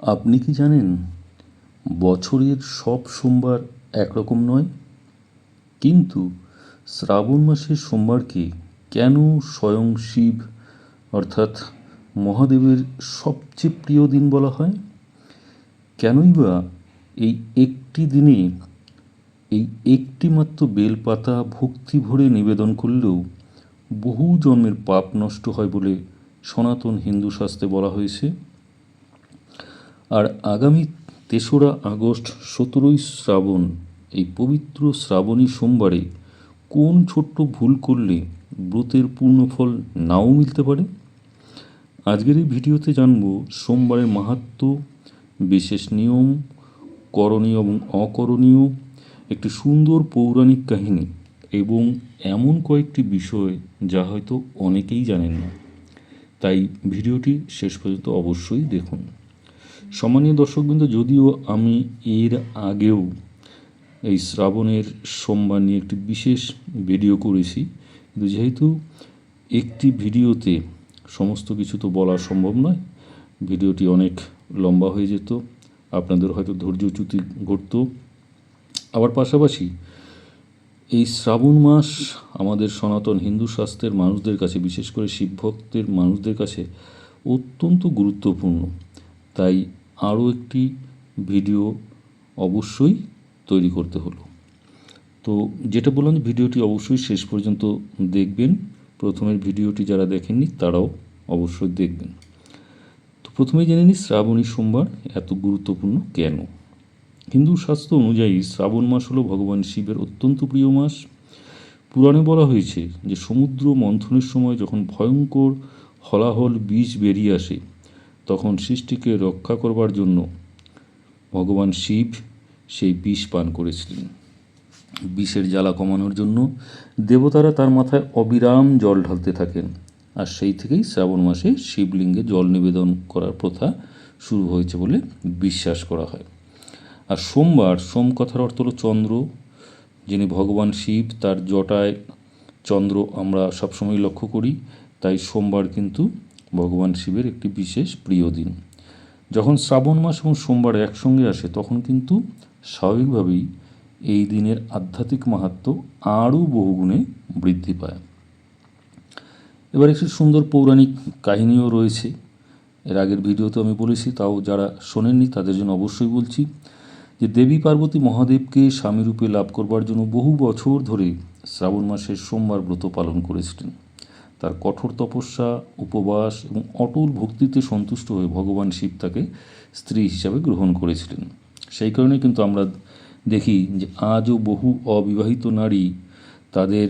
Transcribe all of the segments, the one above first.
আপনি কি জানেন বছরের সব সোমবার একরকম নয়, কিন্তু শ্রাবণ মাসের সোমবারকে কেন স্বয়ং শিব অর্থাৎ মহাদেবের সবচেয়ে প্রিয় দিন বলা হয়? কেনই বা এই একটি দিনে এই একটি মাত্র বেলপাতা ভক্তি ভরে নিবেদন করলেও বহু জন্মের পাপ নষ্ট হয় বলে সনাতন হিন্দু শাস্ত্রে বলা হয়েছে। আর আগামী ৩রা আগস্ট ১৭ই শ্রাবণ, এই পবিত্র শ্রাবণী সোমবারে কোন ছোট্ট ভুল করলে ব্রতের পূর্ণ ফল নাও মিলতে পারে? আজকের এই ভিডিওতে জানব সোমবারের মাহাত্ম্য, বিশেষ নিয়ম, করণীয় এবং অকরণীয়, একটি সুন্দর পৌরাণিক কাহিনী এবং এমন কয়েকটি বিষয় যা হয়তো অনেকেই জানেন না। তাই ভিডিওটি শেষ পর্যন্ত অবশ্যই দেখুন। সম্মানীয় দর্শকবৃন্দ, যদিও আমি এর আগেও এই শ্রাবণের সোমবার নিয়ে একটি বিশেষ ভিডিও করেছি, কিন্তু যেহেতু একটি ভিডিওতে সমস্ত কিছু তো বলা সম্ভব নয়, ভিডিওটি অনেক লম্বা হয়ে যেত, আপনাদের হয়তো ধৈর্যচ্যুতি ঘটত। আবার পাশাপাশি এই শ্রাবণ মাস আমাদের সনাতন হিন্দু শাস্ত্রের মানুষদের কাছে, বিশেষ করে শিব ভক্তের মানুষদের কাছে অত্যন্ত গুরুত্বপূর্ণ। তাই আরও একটি ভিডিও অবশ্যই তৈরি করতে হলো। তো যেটা বললাম, ভিডিওটি অবশ্যই শেষ পর্যন্ত দেখবেন। প্রথমের ভিডিওটি যারা দেখেননি তারাও অবশ্যই দেখবেন। তো প্রথমেই জেনে নিই শ্রাবণী সোমবার এত গুরুত্বপূর্ণ কেন। হিন্দু শাস্ত্র অনুযায়ী শ্রাবণ মাস হলো ভগবান শিবের অত্যন্ত প্রিয় মাস। পুরাণে বলা হয়েছে যে সমুদ্র মন্থনের সময় যখন ভয়ঙ্কর হলাহল বিষ বেরিয়ে আসে, তখন সৃষ্টিকে রক্ষা করবার জন্য ভগবান শিব সেই বিষ পান করেছিলেন। বিষের জ্বালা কমানোর জন্য দেবতারা তার মাথায় অবিরাম জল ঢালতে থাকেন, আর সেই থেকেই শ্রাবণ মাসে শিবলিঙ্গে জল নিবেদন করার প্রথা শুরু হয়েছে বলে বিশ্বাস করা হয়। আর সোমবার, সোম কথার অর্থ হলো চন্দ্র, যিনি ভগবান শিব, তার জটায় চন্দ্র আমরা সবসময় লক্ষ্য করি। তাই সোমবার কিন্তু ভগবান শিবের একটি বিশেষ প্রিয় দিন। যখন শ্রাবণ মাস এবং সোমবার একসঙ্গে আসে, তখন কিন্তু স্বাভাবিকভাবেই এই দিনের আধ্যাত্মিক মাহাত্ম্য আরও বহুগুণে বৃদ্ধি পায়। এবার একটি সুন্দর পৌরাণিক কাহিনীও রয়েছে। এর আগের ভিডিওতে আমি বলেছি, তাও যারা শোনেননি তাদের জন্য অবশ্যই বলছি যে দেবী পার্বতী মহাদেবকে স্বামীরূপে লাভ করবার জন্য বহু বছর ধরে শ্রাবণ মাসের সোমবার ব্রত পালন করেছিলেন। তার কঠোর তপস্যা, উপবাস এবং অটল ভক্তিতে সন্তুষ্ট হয়ে ভগবান শিব তাকে স্ত্রী হিসাবে গ্রহণ করেছিলেন। সেই কারণে কিন্তু আমরা দেখি যে আজও বহু অবিবাহিত নারী তাদের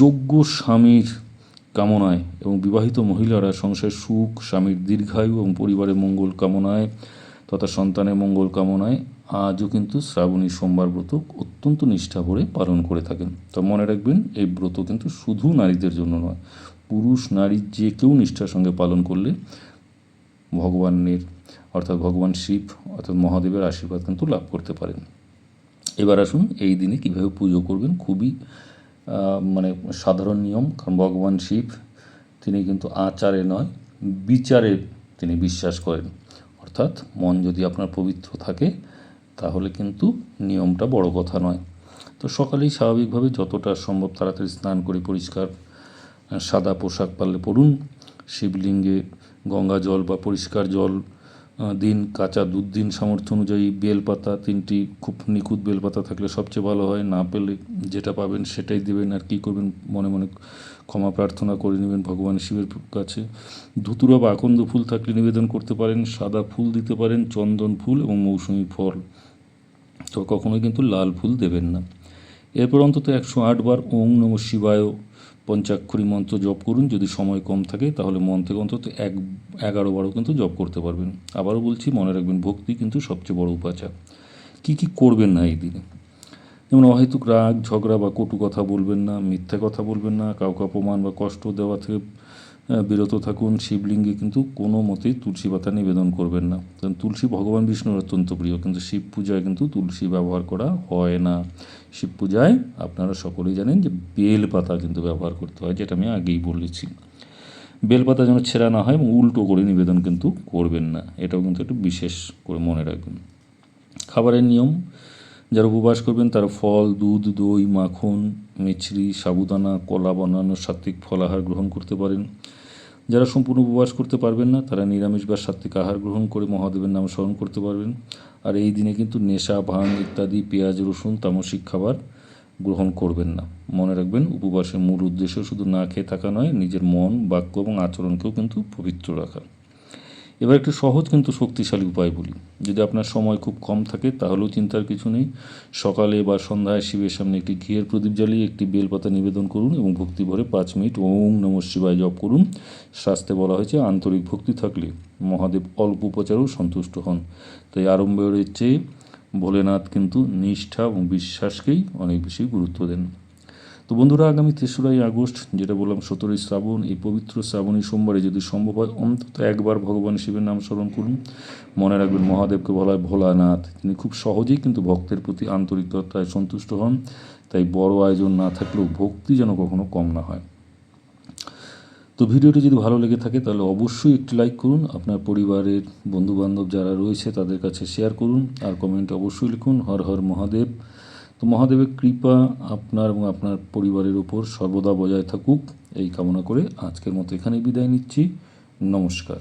যোগ্য স্বামীর কামনায় এবং বিবাহিত মহিলারা সংসারের সুখ, স্বামীর দীর্ঘায়ু এবং পরিবারের মঙ্গল কামনায় তথা সন্তানের মঙ্গল কামনায় আজও কিন্তু শ্রাবণী সোমবার ব্রত অত্যন্ত নিষ্ঠা ভরে পালন করে থাকেন। তো মনে রাখবেন, এই ব্রত কিন্তু শুধু নারীদের জন্য নয়, পুরুষ নারী যে কেউ নিষ্ঠার সঙ্গে পালন করলে ভগবানের অর্থাৎ ভগবান শিব অর্থাৎ মহাদেবের আশীর্বাদ কিন্তু লাভ করতে পারেন। এবার আসুন এই দিনে কীভাবে পুজো করবেন। খুবই সাধারণ নিয়ম, কারণ ভগবান শিব তিনি কিন্তু আচারে নয় বিচারে তিনি বিশ্বাস করেন। অর্থাৎ মন যদি আপনার পবিত্র থাকে তাহলে কিন্তু নিয়মটা বড় কথা নয়। তো সকালেই স্বাভাবিকভাবে যতটা সম্ভব তাড়াতাড়ি স্নান করে পরিষ্কার সাদা পোশাক পারলে পরুন। শিবলিঙ্গে গঙ্গা জল বা পরিষ্কার জল দিন, কাঁচা দুধ দিন, সামর্থ্য অনুযায়ী। বেলপাতা 3টি, খুব নিখুঁত বেলপাতা থাকলে সবচেয়ে ভালো হয়, না পেলে যেটা পাবেন সেটাই দেবেন। আর কী করবেন, মনে মনে ক্ষমা প্রার্থনা করে নেবেন ভগবান শিবের কাছে। ধুতুরা বা আকন্দ ফুল থাকলে নিবেদন করতে পারেন, সাদা ফুল দিতে পারেন, চন্দন ফুল এবং মৌসুমি ফল। তো কখনোই কিন্তু লাল ফুল দেবেন না। এরপর অন্তত 108 বার ওং নমঃ শিবায় পঞ্চাক্ষরী মন্ত্র জপ করুন। যদি সময় কম থাকে তাহলে মন থেকে অন্তত 11 বারও কিন্তু জপ করতে পারবেন। আবারও বলছি, মনে রাখবেন ভক্তি কিন্তু সবচেয়ে বড় উপাচার। কী কী করবেন না এই দিনে, যেমন অহেতুক রাগ, ঝগড়া বা কটু কথা বলবেন না, মিথ্যা কথা বলবেন না, কাউকে অপমান বা কষ্ট দেওয়া থেকে বিরত থাকুন। শিবলিঙ্গে কিন্তু কোনো মতেই তুলসী পাতা নিবেদন করবেন না, কারণ তুলসী ভগবান বিষ্ণুর অত্যন্ত প্রিয়, কিন্তু শিব পূজায় কিন্তু তুলসী ব্যবহার করা হয় না। শিব পূজায় আপনারা সকলেই জানেন যে বেল পাতা কিন্তু ব্যবহার করতে হয়, যেটা আমি আগেই বলেছি। বেলপাতা যেন ছেঁড়া না হয় এবং উল্টো করে নিবেদন কিন্তু করবেন না, এটাও কিন্তু একটু বিশেষ করে মনে রাখবেন। খাবারের নিয়ম: যারা উপবাস করবেন তারা ফল, দুধ, দই, মাখন, মিছরি, সাবুদানা, কলা বানানো সাত্ত্বিক ফলাহার গ্রহণ করতে পারেন। যারা সম্পূর্ণ উপবাস করতে পারবেন না তারা নিরামিষ বা সাত্ত্বিক আহার গ্রহণ করে মহাদেবের নাম স্মরণ করতে পারবেন। আর এই দিনে কিন্তু নেশা, ভাং ইত্যাদি, পেঁয়াজ, রসুন, তামসিক খাবার গ্রহণ করবেন না। মনে রাখবেন, উপবাসের মূল উদ্দেশ্য শুধু না খেয়ে থাকা নয়, নিজের মন, বাক্য এবং আচরণকেও কিন্তু পবিত্র রাখা। এবার একটু সহজ কিন্তু শক্তিশালী উপায় বলি। যদি আপনার সময় খুব কম থাকে তাহলেও চিন্তার কিছু নেই। সকালে বা সন্ধ্যায় শিবের সামনে একটি ঘিয়ের প্রদীপ জ্বালিয়ে একটি বেলপাতা নিবেদন করুন এবং ভক্তি ভরে 5 মিনিট ওম নমঃ শিবায় জপ করুন। শাস্ত্রে বলা হয়েছে আন্তরিক ভক্তি থাকলে মহাদেব অল্প উপচারেও সন্তুষ্ট হন। তাই আড়ম্বরের চেয়ে ভোলেনাথ কিন্তু নিষ্ঠা এবং বিশ্বাসকেই অনেক বেশি গুরুত্ব দেন। তো বন্ধুরা, আগামী 3রা আগস্ট, যেটা বললাম 17ই শ্রাবণ, এই পবিত্র শ্রাবণী সোমবারে যদি সম্ভব হয় অন্তত একবার ভগবান শিবের নাম স্মরণ করুন। মনে রাখবেন, মহাদেবকে বলা হয় ভোলানাথ। তিনি খুব সহজেই কিন্তু ভক্তের প্রতি আন্তরিকতায় সন্তুষ্ট হন। তাই বড় আয়োজন না থাকলেও ভক্তি যেন কখনো কম না হয়। তো ভিডিওটি যদি ভালো লেগে থাকে তাহলে অবশ্যই একটি লাইক করুন, আপনার পরিবারের বন্ধুবান্ধব যারা রয়েছে তাদের কাছে শেয়ার করুন, আর কমেন্টে অবশ্যই লিখুন হর হর মহাদেব। তো মহাদেবের কৃপা আপনার এবং আপনার পরিবারের উপর সর্বদা বজায় থাকুক, এই কামনা করে আজকের মতো এখানেই বিদায় নিচ্ছি। নমস্কার।